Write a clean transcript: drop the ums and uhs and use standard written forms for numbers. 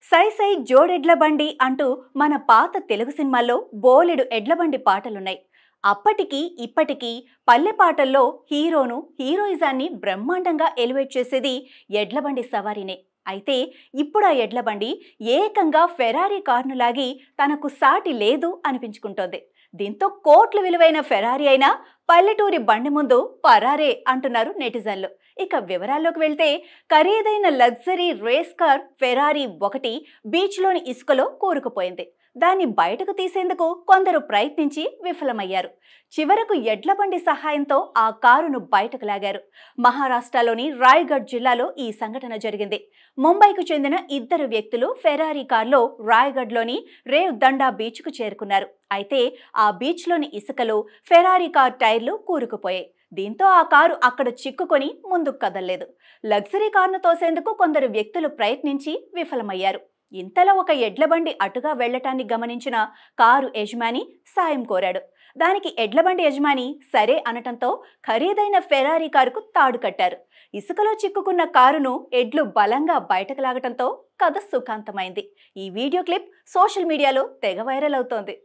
సై సై జోడెడ్ల బండి అంటూ మన పాత తెలుగు సినిమాల్లో బోలెడు ఎడ్లబండి పాటలున్నాయి. అప్పటికి ఇప్పటికీ పల్లె పాటల్లో హీరోను హీరోయిజాన్ని బ్రహ్మాండంగా ఎలివేట్ చేసేది ఎడ్లబండి సవారీనే. అయితే ఇప్పుడు ఆ ఎడ్లబండి ఏకంగా ఫెరారీ కారును లాగి తనకు సాటి లేదు అనిపించుకుంటోంది. దీంతో కోట్ల విలువైన ఫెరారీ అయినా పల్లెటూరి బండి ముందు పరారే అంటున్నారు నెటిజన్లు. ఇక వివరాల్లోకి వెళ్తే ఖరీదైన లగ్జరీ రేస్ కార్ ఫెరారీ ఒకటి బీచ్లోని ఇసుకలో కూరుకుపోయింది. దాన్ని బయటకు తీసేందుకు కొందరు ప్రయత్నించి విఫలమయ్యారు. చివరకు ఎడ్లబండి సహాయంతో ఆ కారును బయటకు లాగారు. మహారాష్ట్రలోని రాయ్గఢ్ జిల్లాలో ఈ సంఘటన జరిగింది. ముంబైకు చెందిన ఇద్దరు వ్యక్తులు ఫెరారీ కార్లో రాయ్గఢ్లోని రేవ్ దండా బీచ్కు చేరుకున్నారు. అయితే ఆ బీచ్లోని ఇసుకలో ఫెరారీ కార్ టైర్లు కూరుకుపోయాయి. దీంతో ఆ కారు అక్కడ చిక్కుకొని ముందుకు కదల్లేదు. లగ్జరీ కారును తోసేందుకు కొందరు వ్యక్తులు ప్రయత్నించి విఫలమయ్యారు. ఇంతలో ఒక ఎడ్లబండి అటుగా వెళ్లటాన్ని గమనించిన కారు యజమాని సాయం కోరాడు. దానికి ఎడ్లబండి యజమాని సరే అనటంతో ఖరీదైన ఫెరారీ కారుకు తాడు కట్టారు. ఇసుకలో చిక్కుకున్న కారును ఎడ్లు బలంగా బయటకు లాగటంతో కథ సుఖాంతమైంది. ఈ వీడియో క్లిప్ సోషల్ మీడియాలో తెగ వైరల్ అవుతోంది.